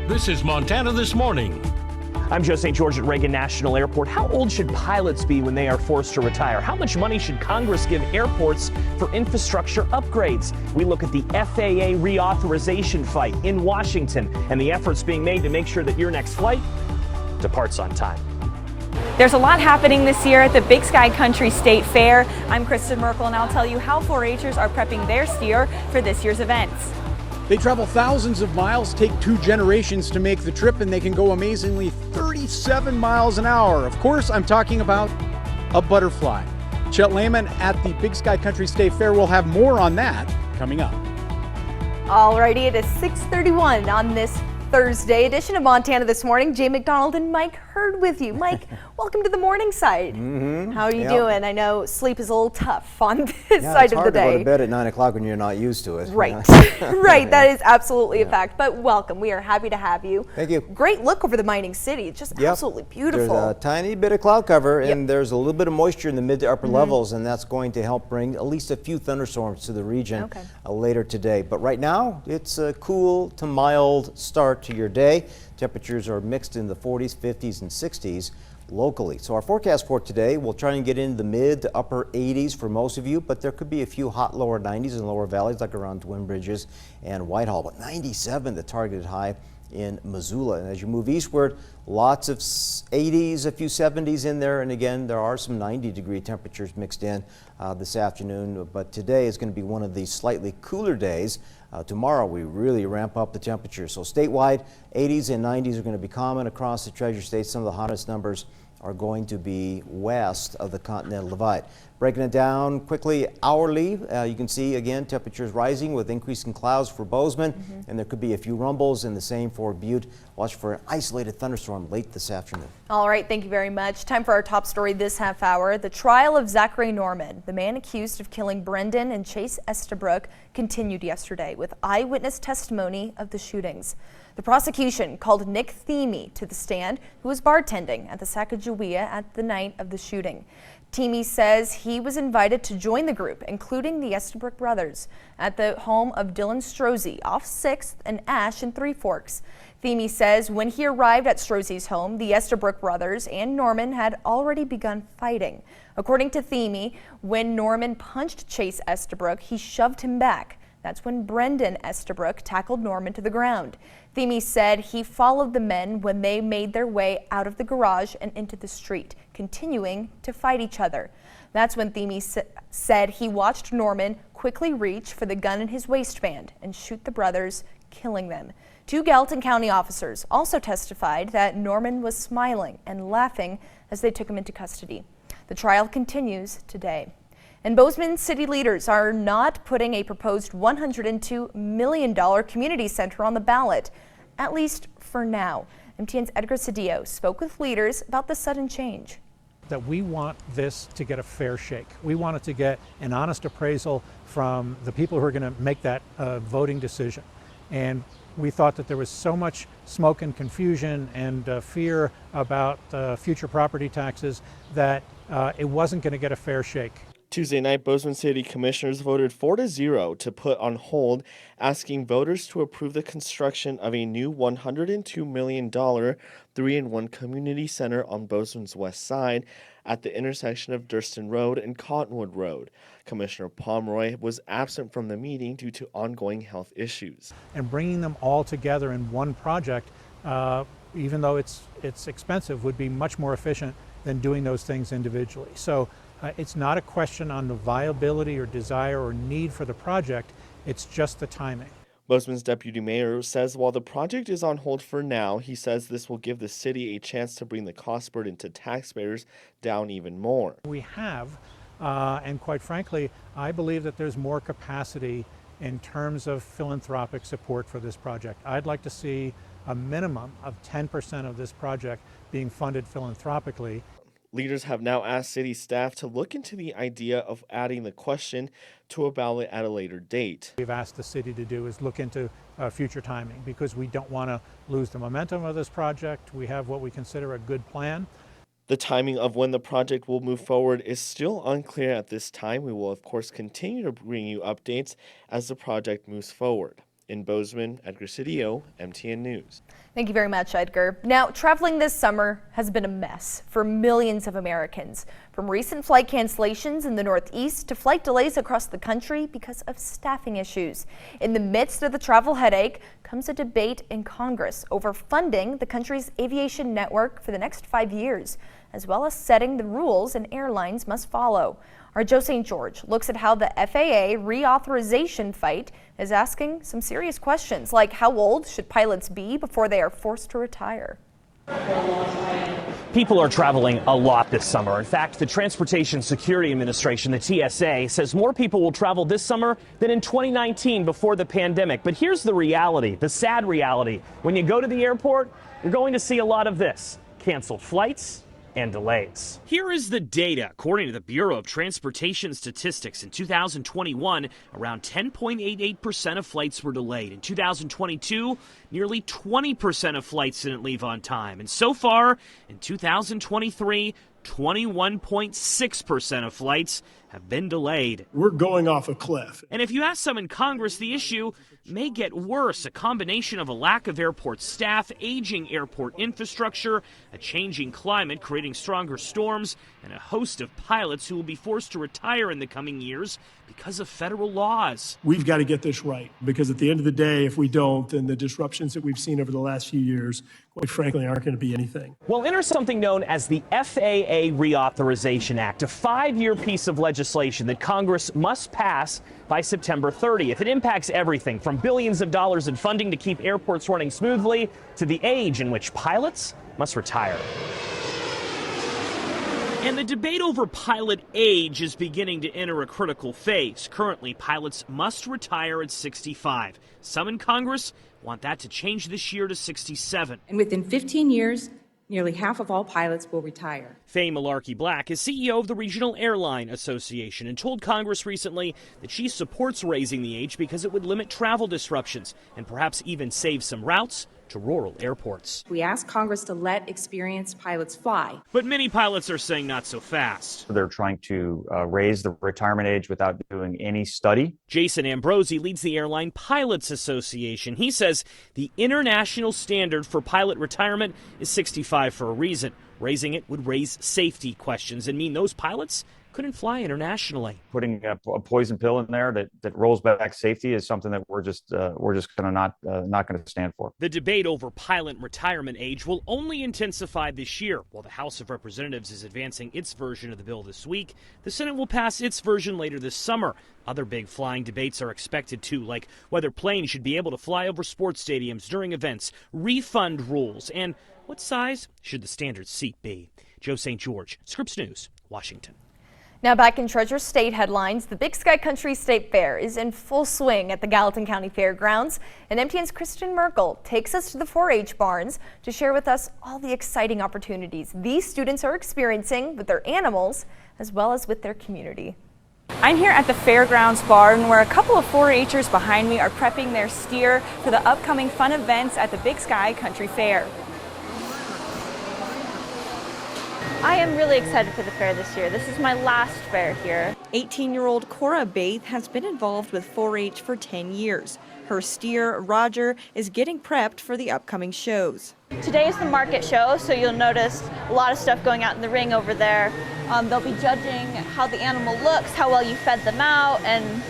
This is Montana This Morning. I'm Joe St. George at Reagan National Airport. How old should pilots be when they are forced to retire? How much money should Congress give airports for infrastructure upgrades? We look at the FAA reauthorization fight in Washington and the efforts being made to make sure that your next flight departs on time. There's a lot happening this year at the Big Sky Country State Fair. I'm Kristen Merkel, and I'll tell you how 4-H'ers are prepping their steer for this year's events. They travel thousands of miles, take 2 generations to make the trip, and they can go amazingly 37 miles an hour. Of course, I'm talking about a butterfly. Chet Lehman at the Big Sky Country State Fair will have more on that coming up. Alrighty, it is 6:31 on this Thursday edition of Montana This Morning. Jay McDonald and Mike Hurd with you. Mike, welcome to the morning side. How are you doing? I know sleep is a little tough on this side of the day. It's hard to go to bed at 9 o'clock when you're not used to it. Right, right. That is absolutely a fact. But welcome. We are happy to have you. Thank you. Great look over the mining city. It's just absolutely beautiful. There's a tiny bit of cloud cover, and there's a little bit of moisture in the mid to upper levels, and that's going to help bring at least a few thunderstorms to the region later today. But right now, it's a cool to mild start to your day. Temperatures are mixed in the 40s, 50s, and 60s locally. So our forecast for today, we'll try and get into the mid to upper 80s for most of you, but there could be a few hot lower 90s in lower valleys like around Twin Bridges and Whitehall. But 97, the targeted high in Missoula. And as you move eastward, lots of 80s, a few 70s in there. And again, there are some 90-degree temperatures mixed in this afternoon. But today is going to be one of the slightly cooler days. Tomorrow, we really ramp up the temperatures. So statewide, 80s and 90s are going to be common across the Treasure State. Some of the hottest numbers are going to be west of the Continental Divide. Breaking it down quickly, hourly, you can see again temperatures rising with increasing clouds for Bozeman, and there could be a few rumbles, and the same for Butte. Watch for an isolated thunderstorm late this afternoon. All right, thank you very much. Time for our top story this half hour. The trial of Zachary Norman, the man accused of killing Brendan and Chase Estabrook, continued yesterday with eyewitness testimony of the shootings. The prosecution called Nick Theme to the stand, who was bartending at the Sacagawea at the night of the shooting. Theme says he was invited to join the group, including the Estabrook brothers, at the home of Dylan Strozzi off 6th and Ash in Three Forks. Theme says when he arrived at Strozzi's home, the Estabrook brothers and Norman had already begun fighting. According to Theme, when Norman punched Chase Estabrook, he shoved him back. That's when Brendan Estabrook tackled Norman to the ground. Theme said he followed the men when they made their way out of the garage and into the street, continuing to fight each other. That's when Theme said he watched Norman quickly reach for the gun in his waistband and shoot the brothers, killing them. 2 Gallatin County officers also testified that Norman was smiling and laughing as they took him into custody. The trial continues today. And Bozeman city leaders are not putting a proposed $102 million community center on the ballot, at least for now. MTN's Edgar Cedillo spoke with leaders about the sudden change. That we want this to get a fair shake. We want it to get an honest appraisal from the people who are going to make that voting decision. And we thought that there was so much smoke and confusion and fear about future property taxes that it wasn't going to get a fair shake. Tuesday night, Bozeman City Commissioners voted 4-0 to put on hold, asking voters to approve the construction of a new $102 million 3-in-1 community center on Bozeman's west side at the intersection of Durston Road and Cottonwood Road. Commissioner Pomeroy was absent from the meeting due to ongoing health issues. And bringing them all together in one project, even though it's expensive, would be much more efficient than doing those things individually. So it's not a question on the viability or desire or need for the project, it's just the timing. Bozeman's deputy mayor says while the project is on hold for now, he says this will give the city a chance to bring the cost burden to taxpayers down even more. We have, and quite frankly, I believe that there's more capacity in terms of philanthropic support for this project. I'd like to see a minimum of 10% of this project being funded philanthropically. Leaders have now asked city staff to look into the idea of adding the question to a ballot at a later date. We've asked the city to do is look into future timing because we don't want to lose the momentum of this project. We have what we consider a good plan. The timing of when the project will move forward is still unclear at this time. We will, of course, continue to bring you updates as the project moves forward. In Bozeman, Edgar Cedillo, MTN News. Thank you very much, Edgar. Now, traveling this summer has been a mess for millions of Americans. From recent flight cancellations in the Northeast to flight delays across the country because of staffing issues. In the midst of the travel headache comes a debate in Congress over funding the country's aviation network for the next 5 years, as well as setting the rules an airlines must follow. Our Joe St. George looks at how the FAA reauthorization fight is asking some serious questions, like how old should pilots be before they are forced to retire? People are traveling a lot this summer. In fact, the Transportation Security Administration, the TSA, says more people will travel this summer than in 2019 before the pandemic. But here's the reality, the sad reality. When you go to the airport, you're going to see a lot of this: canceled flights and delays. Here is the data. According to the Bureau of Transportation Statistics, in 2021, around 10.88% of flights were delayed. In 2022, nearly 20% of flights didn't leave on time. And so far, in 2023, 21.6% of flights have been delayed. We're going off a cliff. And if you ask some in Congress, the issue may get worse. A combination of a lack of airport staff, aging airport infrastructure, a changing climate creating stronger storms, and a host of pilots who will be forced to retire in the coming years because of federal laws. We've got to get this right, because at the end of the day, if we don't, then the disruptions that we've seen over the last few years, quite frankly, aren't going to be anything. Well, enter something known as the FAA Reauthorization Act, a 5-year piece of legislation that Congress must pass by September 30th. It impacts everything from billions of dollars in funding to keep airports running smoothly to the age in which pilots must retire. And the debate over pilot age is beginning to enter a critical phase. Currently, pilots must retire at 65. Some in Congress want that to change this year to 67. And within 15 years, nearly half of all pilots will retire. Faye Malarkey Black is CEO of the Regional Airline Association and told Congress recently that she supports raising the age because it would limit travel disruptions and perhaps even save some routes to rural airports. We asked Congress to let experienced pilots fly. But many pilots are saying not so fast. They're trying to raise the retirement age without doing any study. Jason Ambrosi leads the Airline Pilots Association. He says the international standard for pilot retirement is 65 for a reason. Raising it would raise safety questions and mean those pilots couldn't fly internationally. Putting a poison pill in there that rolls back safety is something that we're just going to not going to stand for. The debate over pilot retirement age will only intensify this year. While the House of Representatives is advancing its version of the bill this week, the Senate will pass its version later this summer. Other big flying debates are expected too, like whether planes should be able to fly over sports stadiums during events, refund rules, and what size should the standard seat be. Joe St. George, Scripps News, Washington. Now back in Treasure State headlines, the Big Sky Country State Fair is in full swing at the Gallatin County Fairgrounds, and MTN's Kristen Merkel takes us to the 4-H barns to share with us all the exciting opportunities these students are experiencing with their animals as well as with their community. I'm here at the Fairgrounds barn where a couple of 4-H'ers behind me are prepping their steer for the upcoming fun events at the Big Sky Country Fair. I am really excited for the fair this year. This is my last fair here. 18-year-old Cora Baith has been involved with 4-H for 10 years. Her steer, Roger, is getting prepped for the upcoming shows. Today is the market show, so you'll notice a lot of stuff going out in the ring over there. They'll be judging how the animal looks, how well you fed them out, and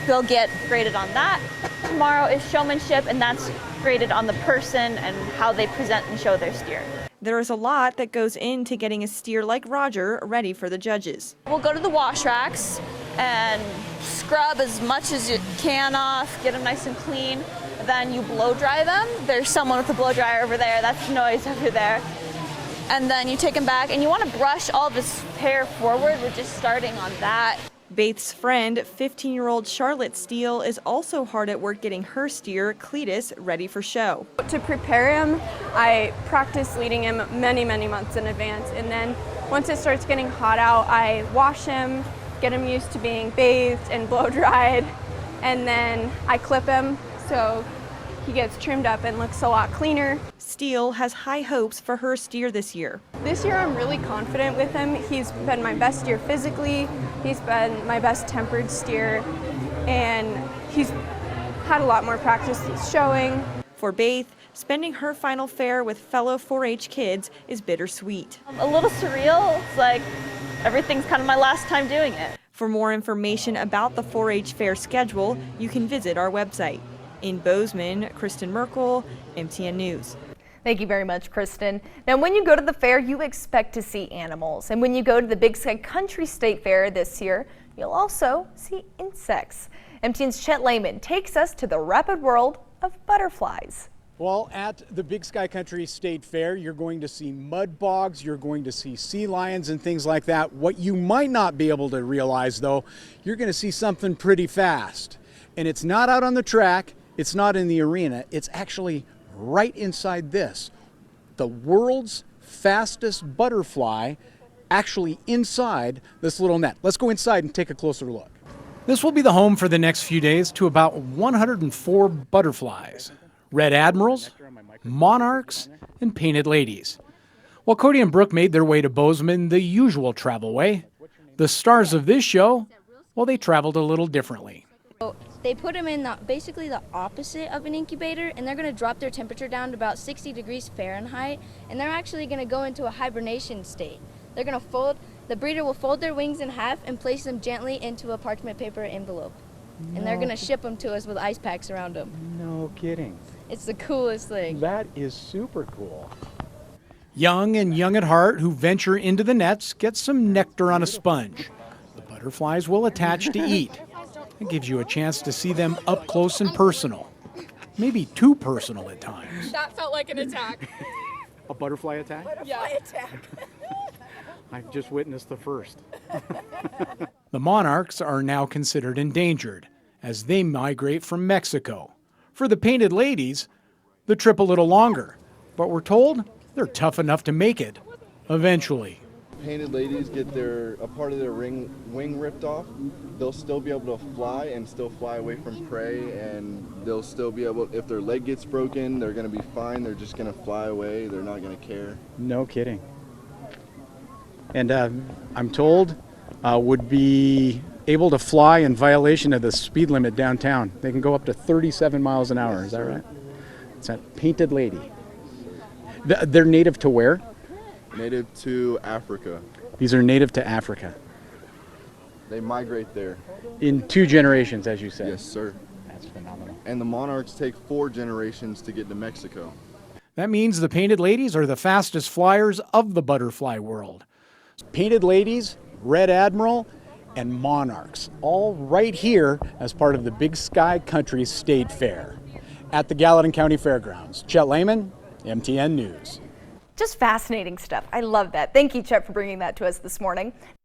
they'll get graded on that. Tomorrow is showmanship, and that's graded on the person and how they present and show their steer. There is a lot that goes into getting a steer like Roger ready for the judges. We'll go to the wash racks and scrub as much as you can off, get them nice and clean. Then you blow dry them. There's someone with a blow dryer over there. That's noise over there. And then you take them back and you want to brush all this hair forward. We're just starting on that. Baith's friend, 15-year-old Charlotte Steele, is also hard at work getting her steer, Cletus, ready for show. To prepare him, I practice leading him many months in advance, and then once it starts getting hot out, I wash him, get him used to being bathed and blow dried, and then I clip him so he gets trimmed up and looks a lot cleaner. Steele has high hopes for her steer this year. This year I'm really confident with him. He's been my best steer physically, he's been my best tempered steer, and he's had a lot more practice showing. For Baith, spending her final fair with fellow 4-H kids is bittersweet. A little surreal. It's like everything's kind of my last time doing it. For more information about the 4-H fair schedule, you can visit our website. In Bozeman, Kristen Merkel, MTN News. Thank you very much, Kristen. Now, when you go to the fair, you expect to see animals. And when you go to the Big Sky Country State Fair this year, you'll also see insects. MTN's Chet Lehman takes us to the rapid world of butterflies. Well, at the Big Sky Country State Fair, you're going to see mud bogs, you're going to see sea lions and things like that. What you might not be able to realize, though, you're going to see something pretty fast. And it's not out on the track, it's not in the arena, it's actually right inside this. The world's fastest butterfly actually inside this little net. Let's go inside and take a closer look. This will be the home for the next few days to about 104 butterflies. Red admirals, monarchs, and painted ladies. While Cody and Brooke made their way to Bozeman the usual travel way, the stars of this show, well, they traveled a little differently. They put them in basically the opposite of an incubator, and they're going to drop their temperature down to about 60 degrees Fahrenheit, and they're actually going to go into a hibernation state. They're going to the breeder will fold their wings in half and place them gently into a parchment paper envelope. And they're going to ship them to us with ice packs around them. No kidding. It's the coolest thing. That is super cool. Young and young at heart who venture into the nets get some nectar on a sponge. The butterflies will attach to eat. It gives you a chance to see them up close and personal. Maybe too personal at times. That felt like an attack. A butterfly attack? Butterfly attack. I've just witnessed the first. The monarchs are now considered endangered as they migrate from Mexico. For the painted ladies, the trip a little longer, but we're told they're tough enough to make it eventually. Painted ladies get a part of their wing ripped off, they'll still be able to fly and still fly away from prey, and they'll still be able, if their leg gets broken, they're going to be fine, they're just going to fly away, they're not going to care. No kidding. And I'm told would be able to fly in violation of the speed limit downtown. They can go up to 37 miles an hour, is that right? It's a painted lady. They're native to where? Native to Africa. These are native to Africa. They migrate there. In 2 generations, as you said. Yes, sir. That's phenomenal. And the monarchs take 4 generations to get to Mexico. That means the painted ladies are the fastest flyers of the butterfly world. Painted ladies, red admiral, and monarchs, all right here as part of the Big Sky Country State Fair at the Gallatin County Fairgrounds. Chet Lehman, MTN News. Just fascinating stuff. I love that. Thank you, Chet, for bringing that to us this morning.